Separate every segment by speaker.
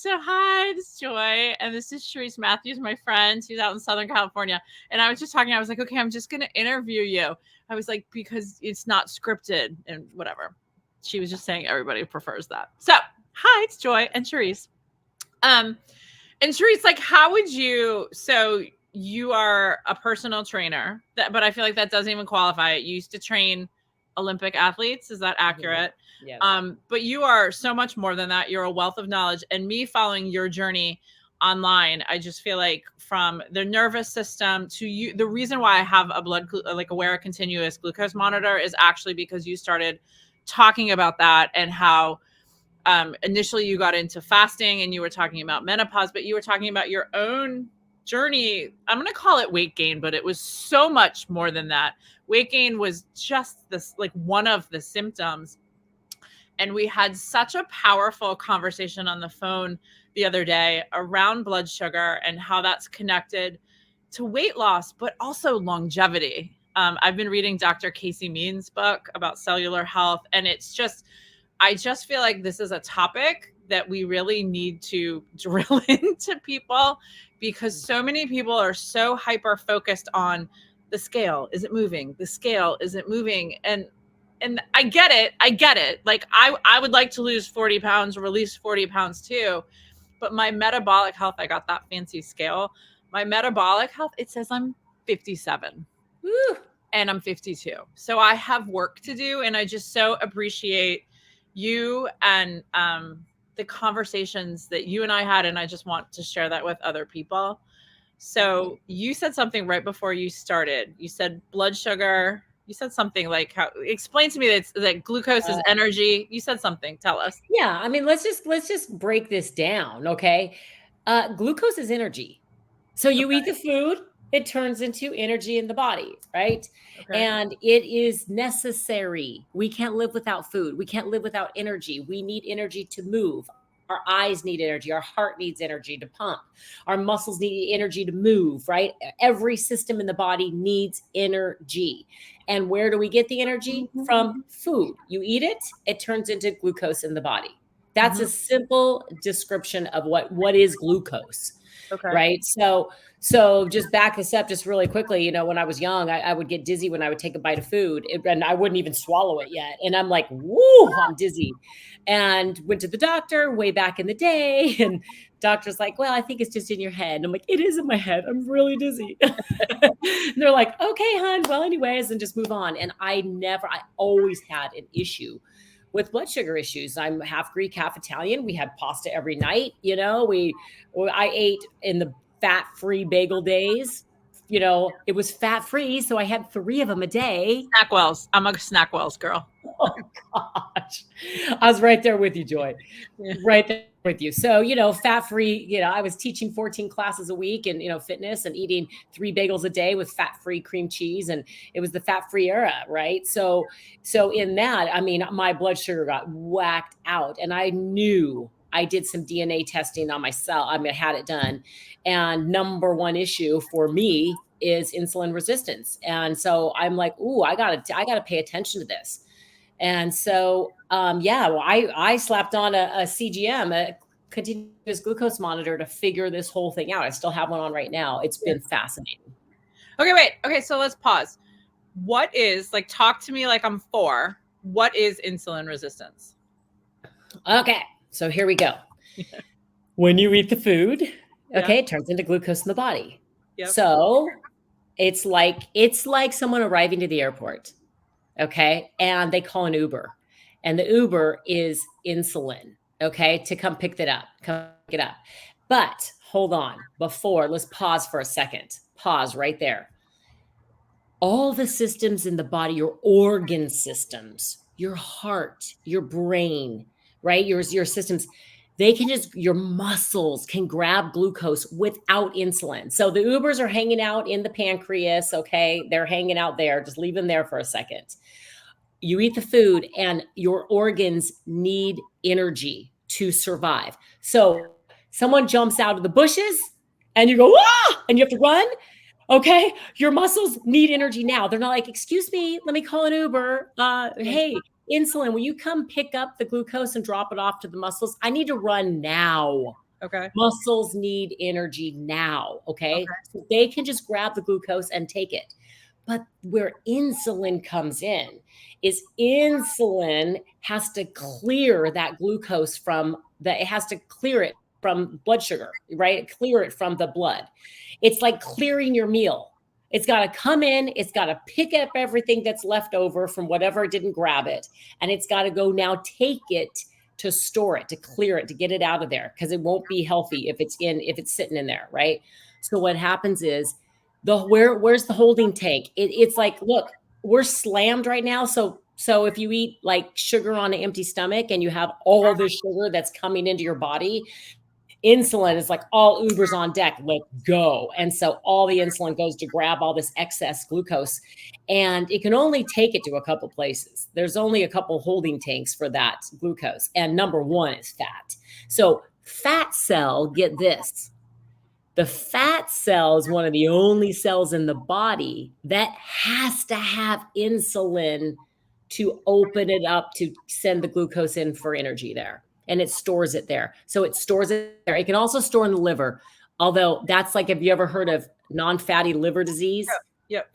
Speaker 1: So hi, this is Joy, and this is Sharice Matthews, my friend who's out in Southern California. And I was just talking, I was like, okay, I'm just going to interview you. I was like, because it's not scripted and whatever. She was just saying everybody prefers that. So hi, it's Joy and Sharice. And Sharice, like, how would you, so you are a personal trainer, but I feel like that doesn't even qualify. You used to train Olympic athletes. Is that accurate?
Speaker 2: Yes.
Speaker 1: But you are so much more than that. You're a wealth of knowledge. And me following your journey online, I just feel like from the nervous system to you, the reason why I have wear a continuous glucose monitor is actually because you started talking about that and how initially you got into fasting and you were talking about menopause, but you were talking about your own journey. I'm going to call it weight gain, but it was so much more than that. Weight gain was just this, like, one of the symptoms. And we had such a powerful conversation on the phone the other day around blood sugar and how that's connected to weight loss, but also longevity. I've been reading Dr. Casey Means' book about cellular health, and I just feel like this is a topic that we really need to drill into people, because so many people are so hyper focused on the scale. Is it moving? The scale isn't moving. And I get it. Like, I would like to lose 40 pounds, release 40 pounds too. But my metabolic health, I got that fancy scale. My metabolic health, it says I'm 57.
Speaker 2: Woo.
Speaker 1: And I'm 52. So I have work to do. And I just so appreciate you and the conversations that you and I had. And I just want to share that with other people. So you said something right before you started. You said blood sugar. You said something like, how, explain to me that glucose is energy. You said something. Tell us.
Speaker 2: Yeah, I mean, let's just break this down, okay? Glucose is energy. So you eat the food, it turns into energy in the body, right?
Speaker 1: Okay.
Speaker 2: And it is necessary. We can't live without food. We can't live without energy. We need energy to move. Our eyes need energy. Our heart needs energy to pump. Our muscles need energy to move, right? Every system in the body needs energy. And where do we get the energy? From food. You eat it, it turns into glucose in the body. That's a simple description of what is glucose.
Speaker 1: Okay.
Speaker 2: Right. So just back this up just really quickly. When I was young, I would get dizzy when I would take a bite of food, and I wouldn't even swallow it yet. And I'm like, woo, I'm dizzy. And went to the doctor way back in the day. And doctor's like, well, I think it's just in your head. And I'm like, it is in my head. I'm really dizzy. And they're like, okay, hon. Well, anyways, and just move on. And I always had an issue with blood sugar issues. I'm half Greek, half Italian. We had pasta every night. I ate in the fat-free bagel days. It was fat-free, so I had 3 of them a day.
Speaker 1: Snackwells. I'm a Snackwells girl.
Speaker 2: Oh gosh, I was right there with you, Joy. Yeah. Right there with you. So, fat-free, I was teaching 14 classes a week and, fitness, and eating 3 bagels a day with fat-free cream cheese. And it was the fat-free era, right? So in that, I mean, my blood sugar got whacked out, and I knew. I did some DNA testing on myself. I had it done. And number one issue for me is insulin resistance. And so I'm like, ooh, I gotta pay attention to this. And so, I slapped on a CGM, a continuous glucose monitor, to figure this whole thing out. I still have one on right now. It's been fascinating.
Speaker 1: Okay, wait. Okay, so let's pause. What is, like, talk to me like I'm 4. What is insulin resistance?
Speaker 2: Okay, so here we go. When you eat the food, it turns into glucose in the body. Yep. So it's like someone arriving to the airport. Okay. And they call an Uber, and the Uber is insulin. Okay. To come pick it up. But hold on. Let's pause for a second. Pause right there. All the systems in the body, your organ systems, your heart, your brain, right? Your systems, your muscles can grab glucose without insulin. So the Ubers are hanging out in the pancreas. Okay. They're hanging out there. Just leave them there for a second. You eat the food, and your organs need energy to survive. So someone jumps out of the bushes and you go, ah, and you have to run. Okay. Your muscles need energy now. They're not like, excuse me, let me call an Uber. Hey, insulin, will you come pick up the glucose and drop it off to the muscles? I need to run now.
Speaker 1: Okay.
Speaker 2: Muscles need energy now. Okay.
Speaker 1: Okay.
Speaker 2: So they can just grab the glucose and take it. But where insulin comes in is insulin has to clear that glucose it has to clear it from blood sugar, right? Clear it from the blood. It's like clearing your meal. It's got to come in, it's got to pick up everything that's left over from whatever didn't grab it, and it's got to go now take it to store it, to clear it, to get it out of there, because it won't be healthy if it's sitting in there, right? So what happens is where's the holding tank? It's like, look, we're slammed right now. So if you eat like sugar on an empty stomach and you have all this sugar that's coming into your body, insulin is like all Ubers on deck, let's go. And so all the insulin goes to grab all this excess glucose, and it can only take it to a couple places. There's only a couple holding tanks for that glucose. And number one is fat. So fat cell, get this. The fat cell is one of the only cells in the body that has to have insulin to open it up to send the glucose in for energy there. And it stores it there. So it stores it there. It can also store in the liver. Although that's like, have you ever heard of non-fatty liver disease?
Speaker 1: Yep.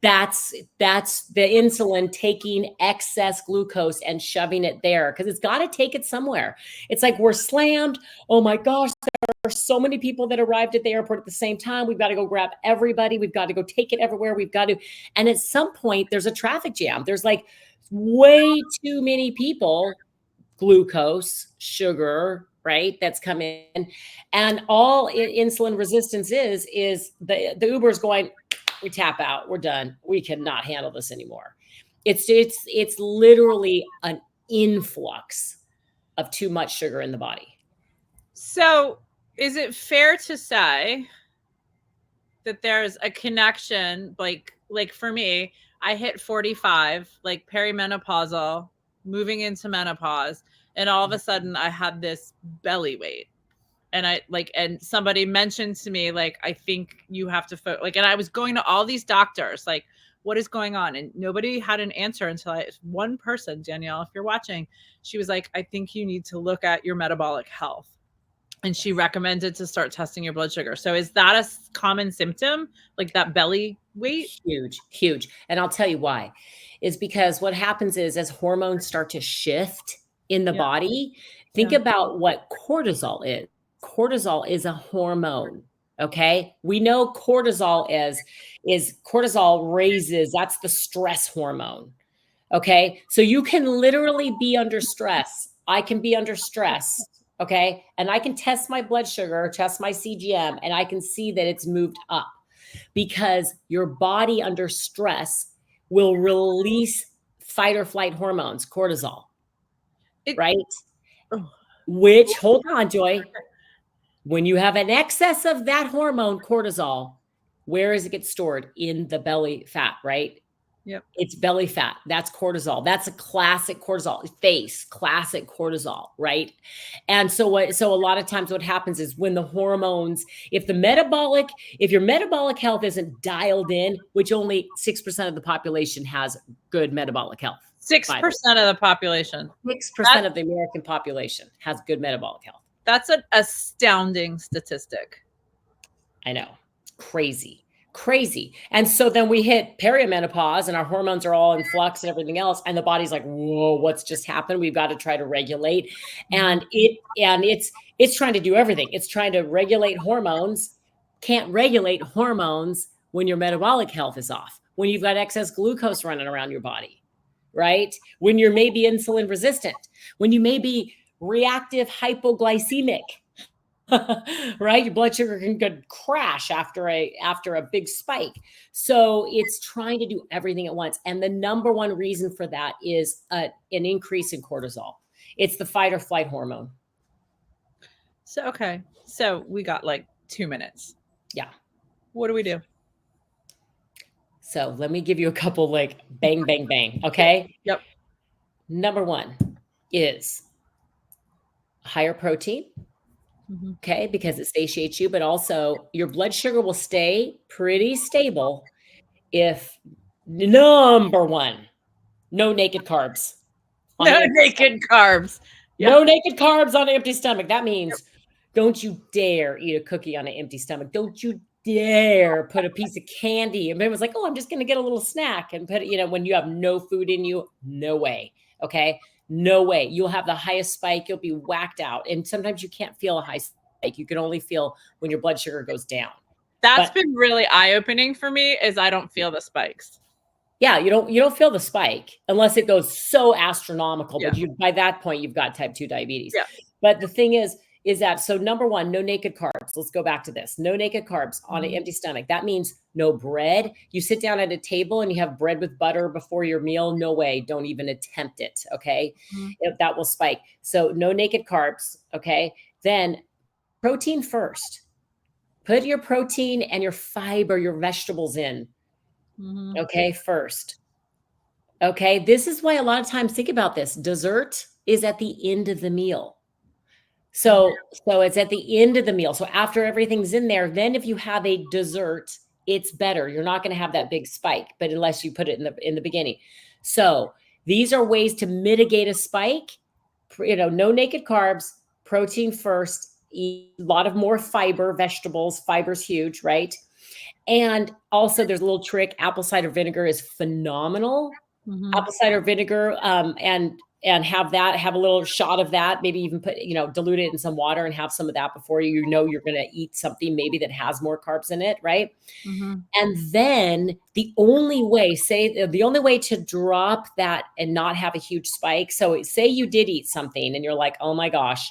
Speaker 2: That's the insulin taking excess glucose and shoving it there, because it's got to take it somewhere. It's like, we're slammed. Oh my gosh, there are so many people that arrived at the airport at the same time. We've got to go grab everybody. We've got to go take it everywhere. We've got to. And at some point, there's a traffic jam. There's like way too many people, glucose, sugar, right? That's come in. And all insulin resistance is the Uber's going, we tap out, we're done. We cannot handle this anymore. It's literally an influx of too much sugar in the body.
Speaker 1: So is it fair to say that there's a connection, like for me, I hit 45, like perimenopausal, moving into menopause, and all of a sudden I had this belly weight. And somebody mentioned to me, like, I think you have to and I was going to all these doctors, like, what is going on? And nobody had an answer until one person, Danielle, if you're watching, she was like, I think you need to look at your metabolic health. And she recommended to start testing your blood sugar. So is that a common symptom, like that belly weight?
Speaker 2: Huge. And I'll tell you why. Is because what happens is, as hormones start to shift in the body, think about what cortisol is. Cortisol is a hormone. Okay. We know cortisol is cortisol raises, that's the stress hormone. Okay. So you can literally be under stress. I can be under stress. Okay. And I can test my blood sugar, test my CGM, and I can see that it's moved up, because your body under stress will release fight or flight hormones, cortisol, right? Which, hold on, Joy. When you have an excess of that hormone, cortisol, where does it get stored? In the belly fat, right?
Speaker 1: Yep.
Speaker 2: It's belly fat. That's cortisol. That's a classic cortisol face, classic cortisol, right? And so a lot of times what happens is, when the hormones, if your metabolic health isn't dialed in, which only 6% of the population has good metabolic health.
Speaker 1: 6% of the population.
Speaker 2: 6% of the American population has good metabolic health.
Speaker 1: That's an astounding statistic.
Speaker 2: I know. Crazy. And so then we hit perimenopause and our hormones are all in flux and everything else. And the body's like, whoa, what's just happened? We've got to try to regulate. And it's trying to do everything. It's trying to regulate hormones. Can't regulate hormones when your metabolic health is off, when you've got excess glucose running around your body, right? When you're maybe insulin resistant, when you may be reactive hypoglycemic, right? Your blood sugar can crash after a big spike. So it's trying to do everything at once. And the number one reason for that is an increase in cortisol. It's the fight or flight hormone.
Speaker 1: So we got like 2 minutes.
Speaker 2: Yeah.
Speaker 1: What do we do?
Speaker 2: So let me give you a couple, like, bang, bang, bang. Okay.
Speaker 1: Yep.
Speaker 2: Number one is higher protein. Okay, because it satiates you, but also your blood sugar will stay pretty stable if, number one, no naked carbs.
Speaker 1: No naked carbs.
Speaker 2: No naked carbs on an empty stomach. That means Don't you dare eat a cookie on an empty stomach. Don't you dare put a piece of candy. And it was like, oh, I'm just going to get a little snack and put it, when you have no food in you, no way. Okay. No way. You'll have the highest spike. You'll be whacked out. And sometimes you can't feel a high spike. You can only feel when your blood sugar goes down.
Speaker 1: That's been really eye-opening for me, is I don't feel the spikes.
Speaker 2: Yeah, you don't feel the spike unless it goes so astronomical. Yeah. But by that point, you've got type 2 diabetes.
Speaker 1: Yeah.
Speaker 2: But the thing is that, so number one, no naked carbs. Let's go back to this. No naked carbs on an empty stomach. That means no bread. You sit down at a table and you have bread with butter before your meal. No way. Don't even attempt it. Okay. That will spike. So no naked carbs. Okay. Then protein first. Put your protein and your fiber, your vegetables in. Okay. First. Okay. This is why a lot of times, think about this. Dessert is at the end of the meal. So it's at the end of the meal. So after everything's in there, then if you have a dessert, it's better. You're not going to have that big spike, but unless you put it in the beginning. So these are ways to mitigate a spike. No naked carbs, protein first, eat a lot of more fiber, vegetables. Fiber's huge, right? And also there's a little trick. Apple cider vinegar is phenomenal. Apple cider vinegar, and have a little shot of that, maybe even put, dilute it in some water and have some of that before you're going to eat something maybe that has more carbs in it. Right. And then the only way to drop that and not have a huge spike. So say you did eat something and you're like, oh my gosh,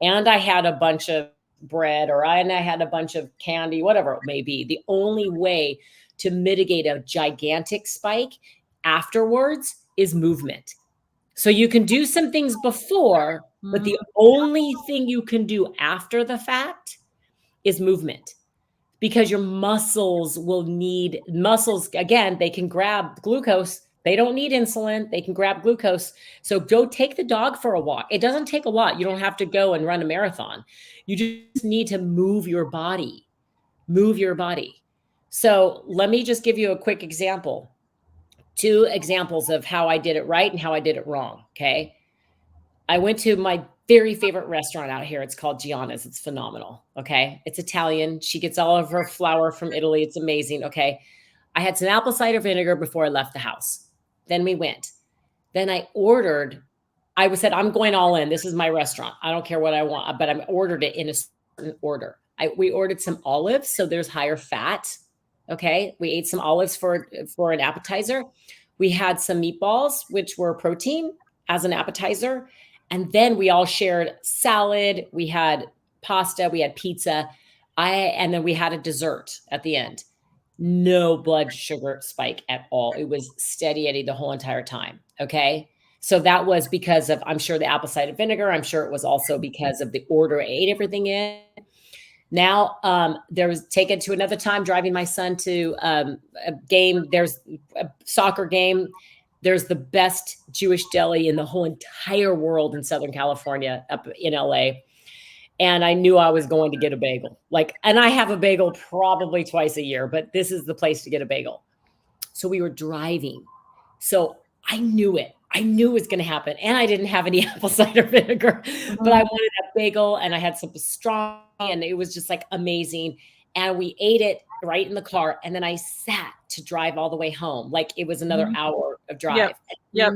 Speaker 2: and I had a bunch of bread and I had a bunch of candy, whatever it may be. The only way to mitigate a gigantic spike afterwards is movement. So you can do some things before, but the only thing you can do after the fact is movement, because your muscles again, they can grab glucose. They don't need insulin. They can grab glucose. So go take the dog for a walk. It doesn't take a lot. You don't have to go and run a marathon. You just need to move your body. So let me just give you a quick example. 2 examples of how I did it right and how I did it wrong. Okay. I went to my very favorite restaurant out here. It's called Gianna's. It's phenomenal. Okay. It's Italian. She gets all of her flour from Italy. It's amazing. Okay. I had some apple cider vinegar before I left the house. Then we went. Then I said, I'm going all in. This is my restaurant. I don't care what I want, but I ordered it in a certain order. We ordered some olives. So there's higher fat. Okay. We ate some olives for an appetizer. We had some meatballs, which were protein as an appetizer. And then we all shared salad. We had pasta. We had pizza. And then we had a dessert at the end. No blood sugar spike at all. It was steady Eddie the whole entire time. Okay. So that was because of, I'm sure, the apple cider vinegar. I'm sure it was also because of the order I ate everything in. Now, take it to another time, driving my son to a game. There's a soccer game. There's the best Jewish deli in the whole entire world in Southern California, up in LA. And I knew I was going to get a bagel. And I have a bagel probably twice a year, but this is the place to get a bagel. So we were driving. So I knew it. I knew it was going to happen. And I didn't have any apple cider vinegar, but I wanted a bagel and I had some pastrami and it was just amazing. And we ate it right in the car. And then I sat to drive all the way home. It was another hour of drive.
Speaker 1: Yep.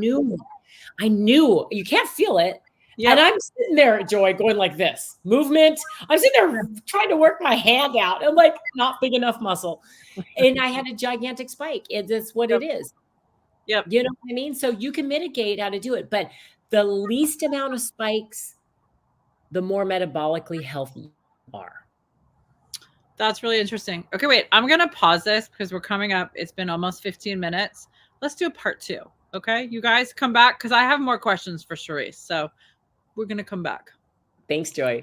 Speaker 2: I knew you can't feel it. Yep. And I'm sitting there, Joy, going like this movement. I'm sitting there trying to work my hand out. I'm not big enough muscle. And I had a gigantic spike. That's what it is.
Speaker 1: Yep.
Speaker 2: You know what I mean? So you can mitigate how to do it, but the least amount of spikes, the more metabolically healthy you are.
Speaker 1: That's really interesting. Okay, wait, I'm going to pause this because we're coming up. It's been almost 15 minutes. Let's do a part 2. Okay. You guys come back because I have more questions for Charisse. So we're going to come back.
Speaker 2: Thanks, Joy.